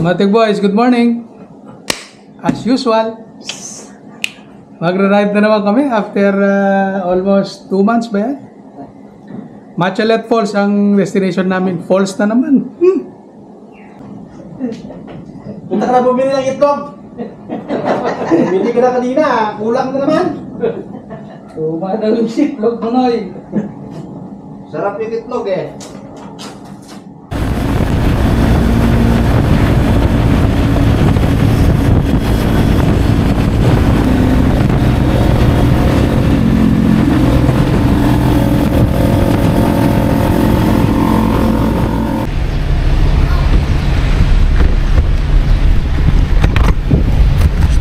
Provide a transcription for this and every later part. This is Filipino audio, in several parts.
Matig boys, good morning. As usual, magra-ride na naman kami after almost 2 months ba yan? Machalet Falls ang destination namin. Falls na naman. Punta ka na bumili ng itlog. Bili ka na kanina, kulang na naman. Tumadal yung itlog, Manoy. Sarap yung itlog eh.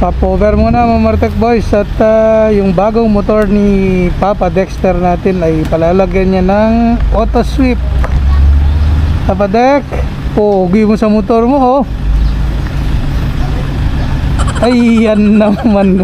Stopover muna mga Martek boys at yung bagong motor ni Papa Dexter natin ay palalagyan niya ng auto sweep. Papa Dex, pogi mo sa motor mo oh. Ay yan naman.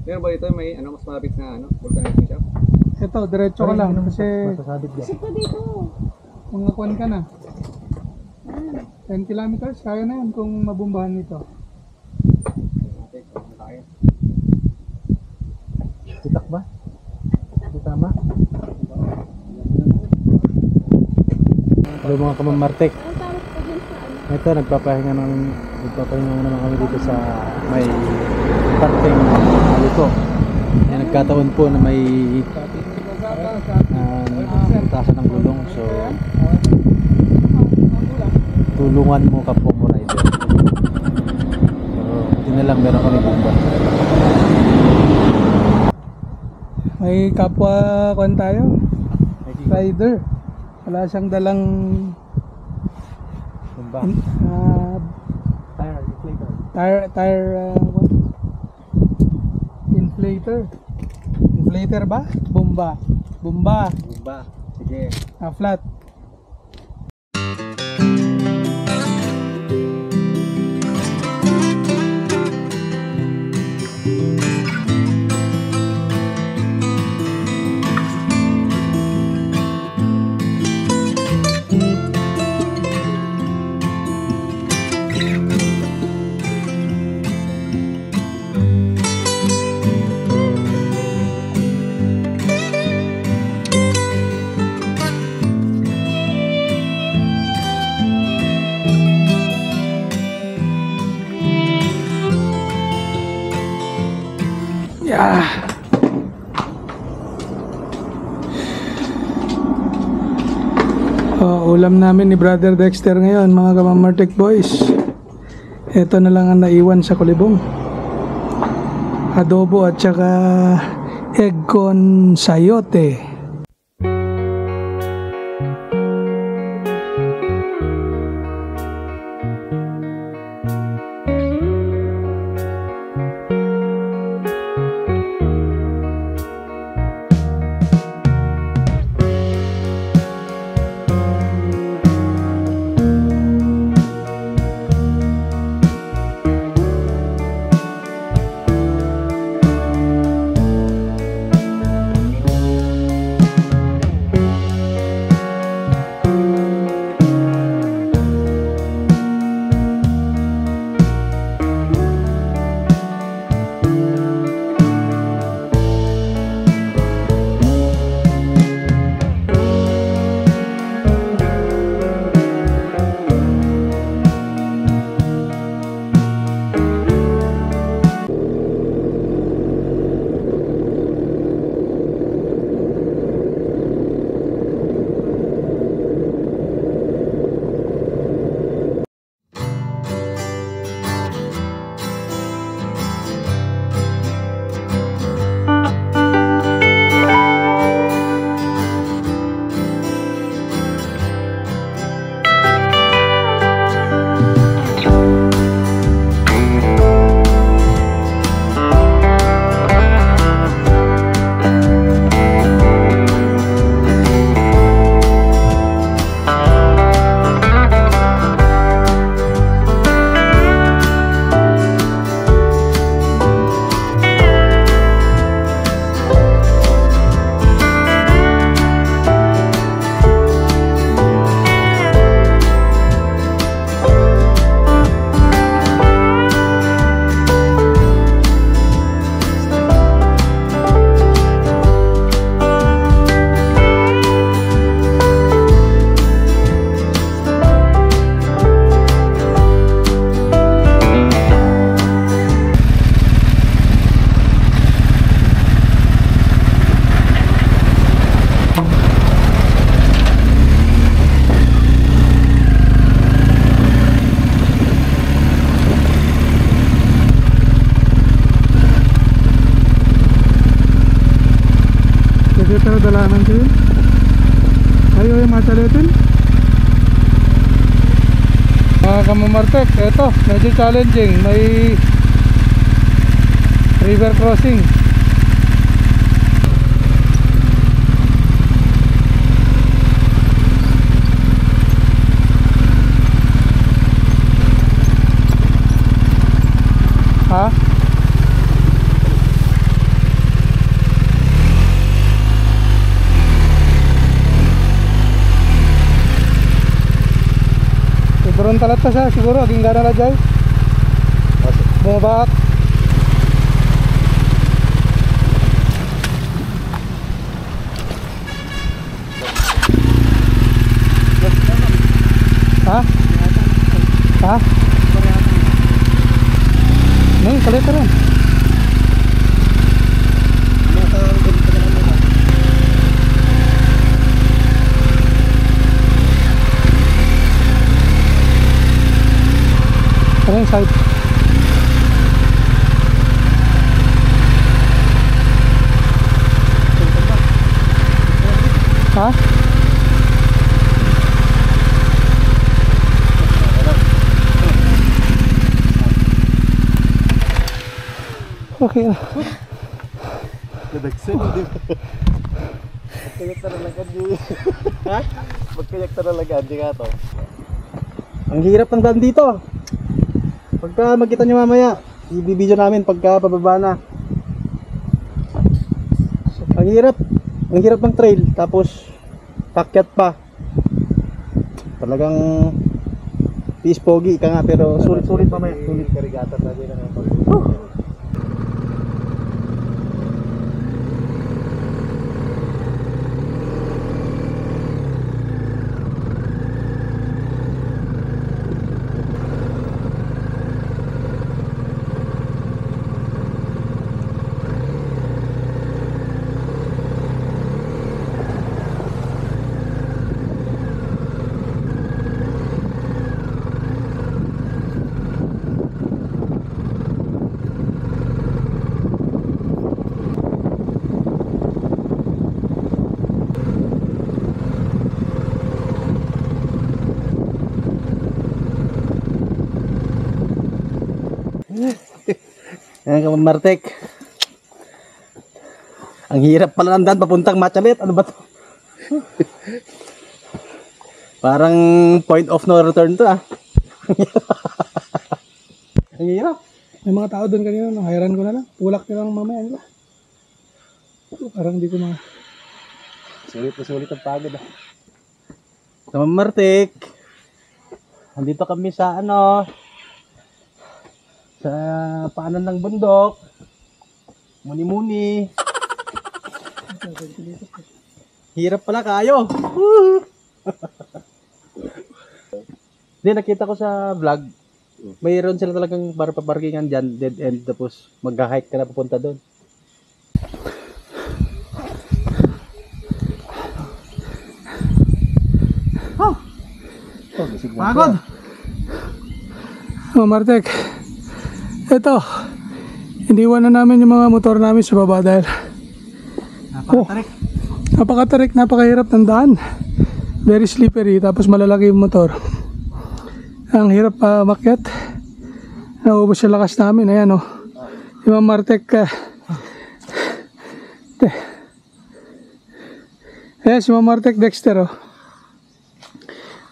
Meron ba ito may mas malapit na vulcanizing shop? Ito, diretso ka lang kasi Ito dito. kung nakuhan ka na 10 kilometers, kaya na yan kung mabumbahan nito. Titak ba? Ito tama? Hello mga kamamartek. Ito nagpapahinga naman kami dito sa may parking ito. Yan, nagkataon po na may tasan ng gulong, so tulungan mo kapwa mo rider. So ito na lang, meron kami bomba. May kapwa kuhan tayo, rider. Wala siyang dalang Bomba. Inflator ba? Bomba. Bomba. Sige. Flat. Yeah. Ulam namin ni Brother Dexter ngayon mga kamamartek boys. Ito na lang ang naiwan sa kulibong. Adobo at saka egg con sayote. dalanan ko yun. Ayaw yung machaletin. Mga kamamartek, eto, medyo challenging. May river crossing. Ha? Turun talat pa siya siguro, aging gana na dyan. Bumabaak. Ha? Ha? Nih, kalita rin. Ano yung side? Ha? Okay na. Nadagsin, di ba? Magkayak talaga di. Ha? Magkayak talaga di nga to. Ang hirap ng daan dito. Pagka magkita nyo mamaya, i-video namin pagka pababa na. Ang hirap ng trail, tapos pakyat pa. Talagang tiis pogi ka nga, pero sulit-sulit mamaya. Sulit karigatan na din ang Ayan ka Martek. Ang hirap pala ng daan papuntang Machalet. Ano ba to? Parang point of no return to ah. Ang hirap. May mga tao doon kanina, no? Hayran ko na lang. Tulak nila lang mamaya. Ano? Parang hindi ko mga... Sulit na sulit ang pagod ah. Sa Martek. Andito kami sa ano, sa paanan ng bundok. Muni-muni. Hirap pala kayo. Hindi, nakita ko sa vlog. Mayroon sila talagang para paparkingan dyan, dead end, tapos mag-hike ka na papunta doon. Pagod! Oh, Martek. Ito. Iniwan na namin yung mga motor namin sa baba dahil napakatarik, napakahirap ng daan. Very slippery, tapos malalaki yung motor. Ang hirap pa makyat. Naubos yung lakas namin. Ayan, oh. Yung mga Martek. Ayan, si Ma'am Martek Dexter, oh.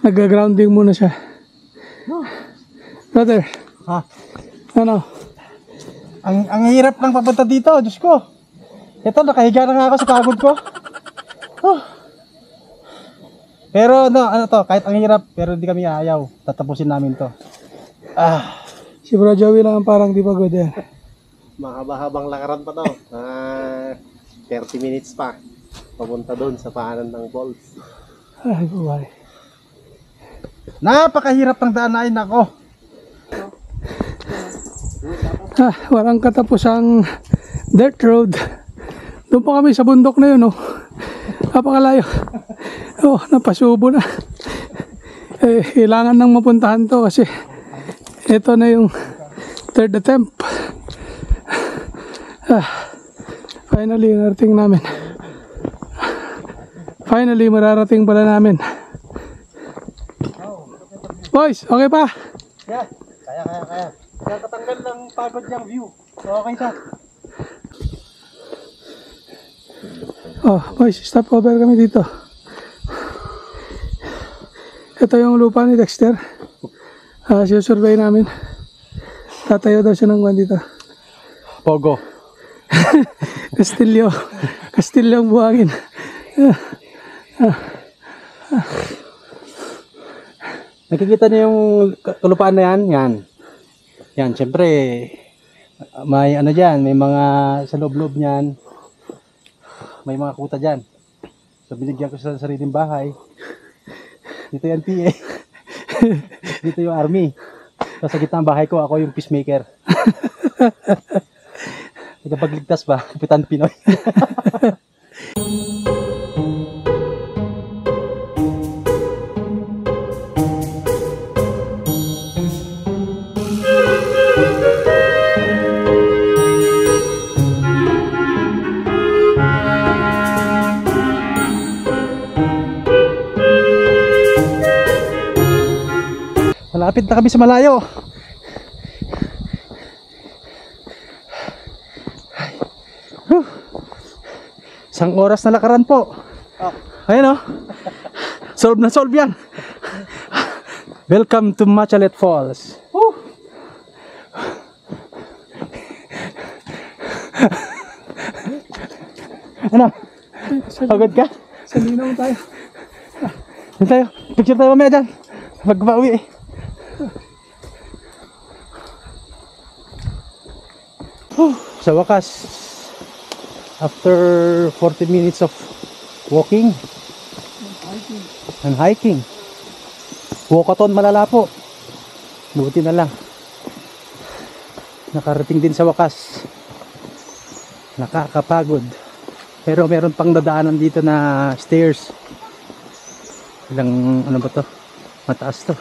Nag-grounding muna siya. Brother. Ha? Ano? Ang hirap lang papunta dito, Diyos ko. Ito, nakahiga na nga ako sa pagod ko. Pero no, ano to, kahit ang hirap, pero hindi kami ayaw. Tatapusin namin to. Si Bro Joey lang ang parang di pagod yan. Mahaba-habang lakaran pa to. 30 minutes pa. Papunta doon sa paanan ng falls. Ay, buhay. Napakahirap ng daanan ako. Walang katapusang dirt road. Doon pa kami sa bundok na yun, oh. Napakalayo. Oh, napasubo na. Kailangan nang mapuntahan to kasi ito na yung third attempt. Finally, narating namin. Finally, mararating pala namin. Boys, okay pa? Yan. Kaya. Nakatanggal ng pagod niyang view. So, okay siya. Oh, boys, stop over kami dito. Ito yung lupa ni Dexter. Siya-survey namin. Tatayo daw siya ng kwan dito. Pogo. Kastilyo. Kastilyo ang buhangin. Nakikita niyo yung kalupaan na yan? Yan. Yan, syempre, may ano dyan, may mga sa loob-loob niyan, may mga kuta dyan. So, binigyan ko sa sariling bahay. Dito yung PA. Dito yung army. So, sa gitna ng bahay ko, ako yung peacemaker. Nagpagligtas ba? Kapitan Pinoy. Malapit na kami sa malayo. Isang oras na lakaran po. Ayun o. Solve na solve yan. Welcome to Machalet Falls. Ano? Pagod ka? Sa linaw tayo. Dito tayo. Picture tayo mamaya dyan. Magpauwi eh. Sa wakas, after 40 minutes of walking and hiking, walkathon malala po. Buti na lang nakarating din sa wakas. Nakakapagod, pero meron pang dadaanan dito na stairs. Ilang ano ba to? Mataas to.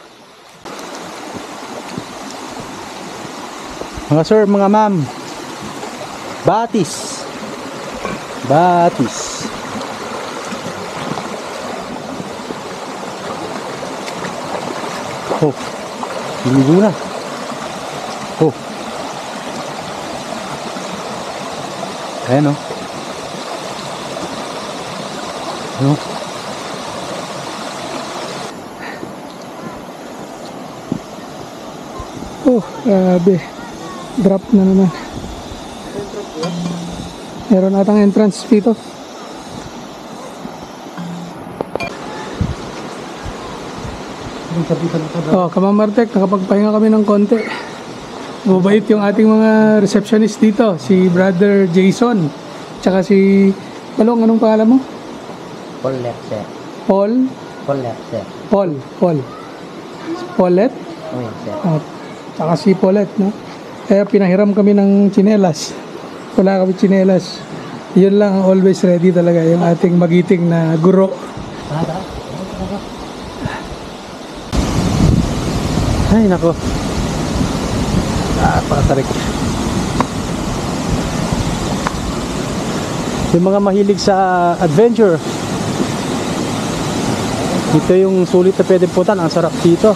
Mga sir, mga ma'am, batis. Batis. Oh, liligo na. Oh. Ayan o. Ano? Oh, grabe. Drop na naman. Meron atang entrance dito. Oh, Kamamartek, nakapagpahinga kami ng konti. Mabait yung ating mga receptionist dito, si Brother Jason, tsaka si Balong, anong pangalan mo? Paul Lepse. Paul? Paul Lepse. Paul. Paulette? Oh, yes, sir. At tsaka si Paulette, no? Kaya pinahiram kami ng tsinelas. Wala kami tsinelas. Yun lang, always ready talaga yung ating magiting na guro. Ay, nako. Pakatarik. Yung mga mahilig sa adventure, ito yung sulit na pwede puntan. Ang sarap dito.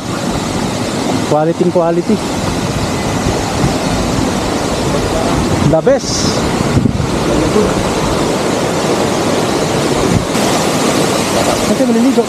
Quality. The best. Kasi maliligo.